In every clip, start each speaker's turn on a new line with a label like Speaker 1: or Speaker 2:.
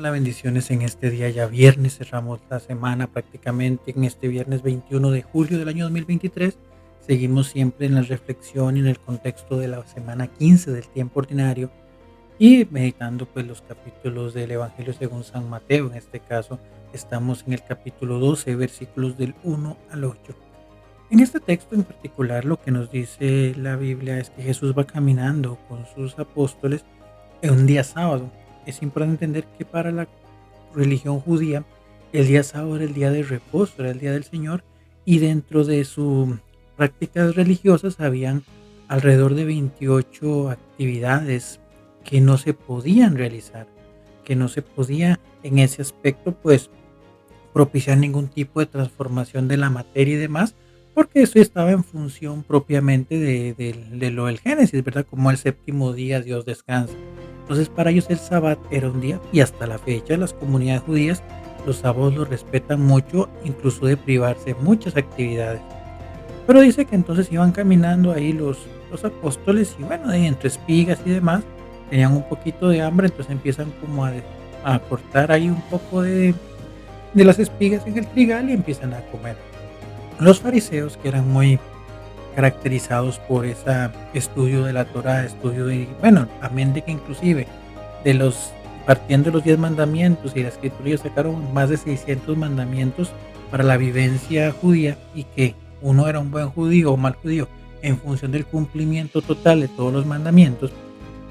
Speaker 1: Hola, bendiciones en este día, ya viernes, cerramos la semana prácticamente en este viernes 21 de julio del año 2023. Seguimos siempre en la reflexión y en el contexto de la semana 15 del tiempo ordinario y meditando pues los capítulos del Evangelio según San Mateo. En este caso estamos en el capítulo 12, versículos del 1 al 8. En este texto en particular lo que nos dice la Biblia es que Jesús va caminando con sus apóstoles en un día sábado. Es importante entender que para la religión judía el día sábado era el día de reposo, era el día del Señor, y dentro de sus prácticas religiosas habían alrededor de 28 actividades que no se podían realizar, que no se podía en ese aspecto pues propiciar ningún tipo de transformación de la materia y demás, porque eso estaba en función propiamente de lo del Génesis, ¿verdad? Como el séptimo día Dios descansa. Entonces para ellos el sábado era un día, y hasta la fecha las comunidades judías los sábados los respetan mucho, incluso de privarse de muchas actividades. Pero dice que entonces iban caminando ahí los apóstoles y bueno, entre espigas y demás, tenían un poquito de hambre, entonces empiezan como a cortar ahí un poco de las espigas en el trigal y empiezan a comer. Los fariseos, que eran muy caracterizados por ese estudio de la Torá, estudio de, bueno, amén de que inclusive de los, partiendo de los 10 mandamientos y la escritura, ellos sacaron más de 600 mandamientos para la vivencia judía, y que uno era un buen judío o mal judío en función del cumplimiento total de todos los mandamientos.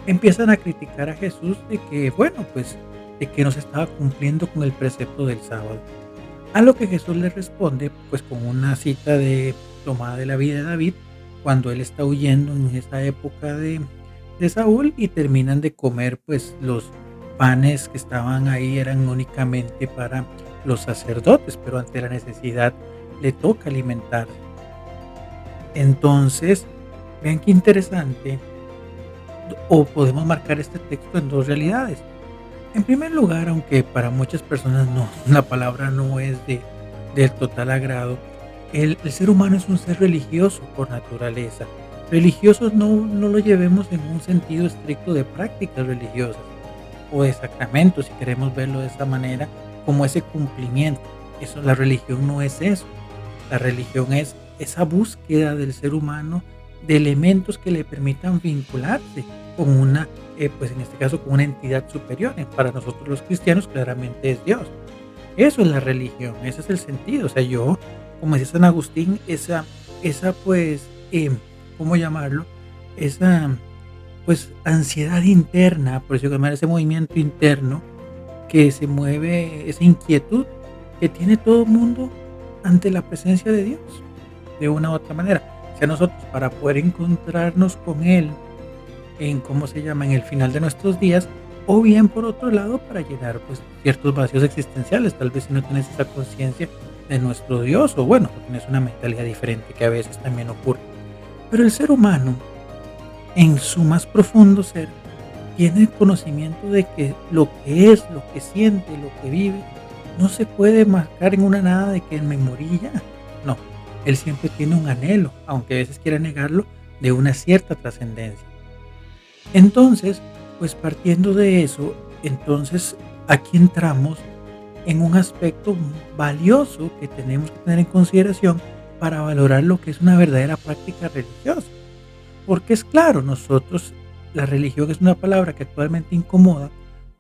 Speaker 1: Empiezan a criticar a Jesús de que, bueno, pues de que no se estaba cumpliendo con el precepto del sábado. A lo que Jesús le responde, pues con una cita tomada de la vida de David, cuando él está huyendo en esa época de Saúl, y terminan de comer, pues los panes que estaban ahí eran únicamente para los sacerdotes, pero ante la necesidad le toca alimentar. Entonces, vean qué interesante, o podemos marcar este texto en dos realidades. En primer lugar, aunque para muchas personas no, la palabra no es del total agrado, el ser humano es un ser religioso por naturaleza. Religiosos no lo llevemos en un sentido estricto de prácticas religiosas o de sacramentos, si queremos verlo de esta manera, como ese cumplimiento. Eso, la religión no es eso. La religión es esa búsqueda del ser humano de elementos que le permitan vincularse con una, pues en este caso con una entidad superior. Para nosotros los cristianos claramente es Dios. Eso es la religión, ese es el sentido. O sea, yo, como decía San Agustín, esa pues, ¿cómo llamarlo? Esa pues ansiedad interna, por eso llamar ese movimiento interno que se mueve, esa inquietud que tiene todo el mundo ante la presencia de Dios, de una u otra manera. O sea, nosotros para poder encontrarnos con Él en, ¿cómo se llama?, en el final de nuestros días, o bien por otro lado para llenar pues ciertos vacíos existenciales, tal vez si no tienes esa conciencia de nuestro Dios, o bueno, tienes una mentalidad diferente que a veces también ocurre. Pero el ser humano, en su más profundo ser, tiene el conocimiento de que lo que es, lo que siente, lo que vive, no se puede marcar en una nada de que me morí ya. No, él siempre tiene un anhelo, aunque a veces quiera negarlo, de una cierta trascendencia. Entonces, pues partiendo de eso, entonces aquí entramos en un aspecto valioso que tenemos que tener en consideración para valorar lo que es una verdadera práctica religiosa. Porque es claro, nosotros, la religión es una palabra que actualmente incomoda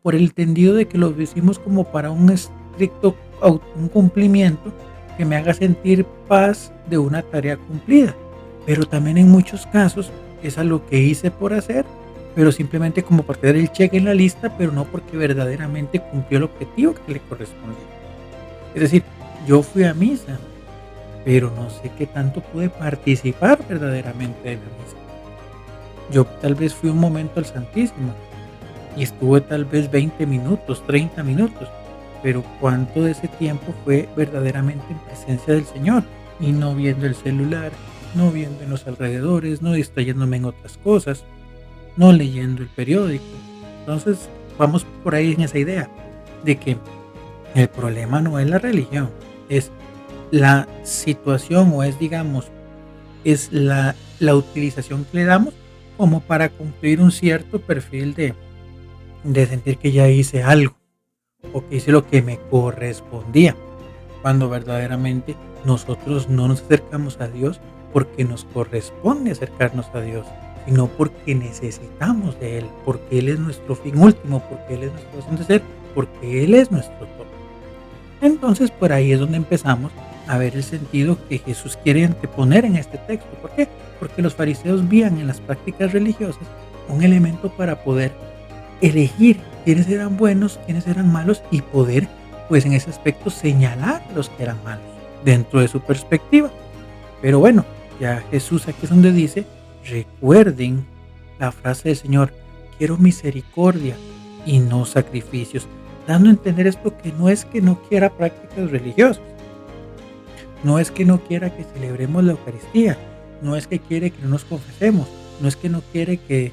Speaker 1: por el entendido de que lo decimos como para un estricto un cumplimiento que me haga sentir paz de una tarea cumplida. Pero también en muchos casos es algo que hice por hacer, pero simplemente como para tener el cheque en la lista, pero no porque verdaderamente cumplió el objetivo que le correspondía. Es decir, yo fui a misa, pero no sé qué tanto pude participar verdaderamente de la misa. Yo tal vez fui un momento al Santísimo y estuve tal vez 20 minutos, 30 minutos, pero cuánto de ese tiempo fue verdaderamente en presencia del Señor y no viendo el celular, no viendo en los alrededores, no distrayéndome en otras cosas, no leyendo el periódico. Entonces vamos por ahí en esa idea de que el problema no es la religión, es la situación, o es, digamos, es la utilización que le damos como para cumplir un cierto perfil de sentir que ya hice algo, o que hice lo que me correspondía, cuando verdaderamente nosotros no nos acercamos a Dios porque nos corresponde acercarnos a Dios, sino porque necesitamos de Él, porque Él es nuestro fin último, porque Él es nuestra razón de ser, porque Él es nuestro todo. Entonces, por ahí es donde empezamos a ver el sentido que Jesús quiere anteponer en este texto. ¿Por qué? Porque los fariseos veían en las prácticas religiosas un elemento para poder elegir quiénes eran buenos, quiénes eran malos y poder, pues en ese aspecto, señalar a los que eran malos dentro de su perspectiva. Pero bueno, ya Jesús aquí es donde dice, recuerden la frase del Señor, quiero misericordia y no sacrificios, dando a entender esto que no es que no quiera prácticas religiosas, no es que no quiera que celebremos la Eucaristía, no es que quiere que no nos confesemos, no es que no quiere que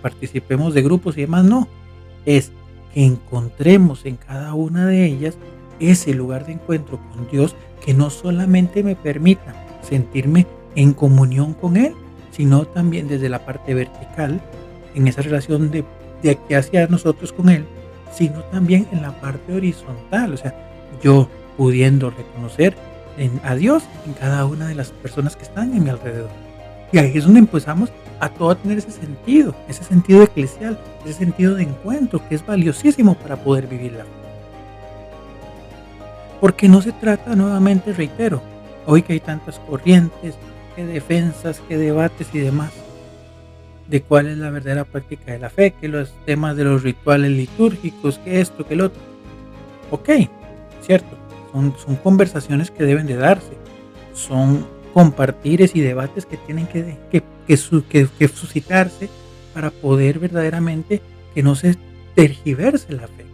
Speaker 1: participemos de grupos y demás, no, es que encontremos en cada una de ellas ese lugar de encuentro con Dios que no solamente me permita sentirme en comunión con Él, sino también desde la parte vertical, en esa relación de aquí hacia nosotros con Él, sino también en la parte horizontal, o sea, yo pudiendo reconocer a Dios en cada una de las personas que están en mi alrededor. Y ahí es donde empezamos a todo tener ese sentido eclesial, ese sentido de encuentro que es valiosísimo para poder vivir la fe. Porque no se trata, nuevamente reitero, hoy que hay tantas corrientes, que defensas, que debates y demás, de cuál es la verdadera práctica de la fe, que los temas de los rituales litúrgicos, que esto, que el otro. Ok, cierto, son conversaciones que deben de darse, son compartires y debates que tienen que suscitarse para poder verdaderamente que no se tergiverse la fe.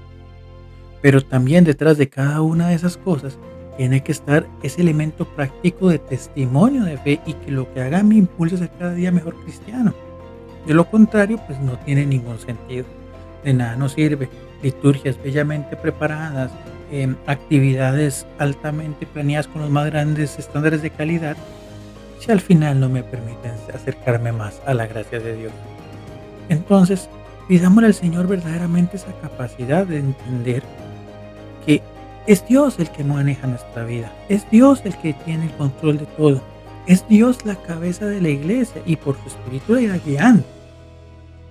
Speaker 1: Pero también detrás de cada una de esas cosas tiene que estar ese elemento práctico de testimonio de fe y que lo que haga me impulse a ser cada día mejor cristiano. De lo contrario, pues no tiene ningún sentido. De nada nos sirve liturgias bellamente preparadas, actividades altamente planeadas con los más grandes estándares de calidad, si al final no me permiten acercarme más a la gracia de Dios. Entonces, pidámosle al Señor verdaderamente esa capacidad de entender que es Dios el que maneja nuestra vida, es Dios el que tiene el control de todo, es Dios la cabeza de la iglesia y por su espíritu la irá guiando.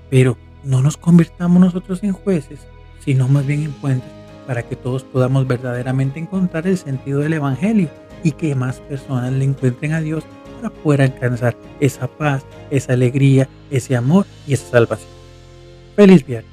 Speaker 1: Pero no nos convirtamos nosotros en jueces, sino más bien en puentes para que todos podamos verdaderamente encontrar el sentido del Evangelio y que más personas le encuentren a Dios para poder alcanzar esa paz, esa alegría, ese amor y esa salvación. Feliz viernes.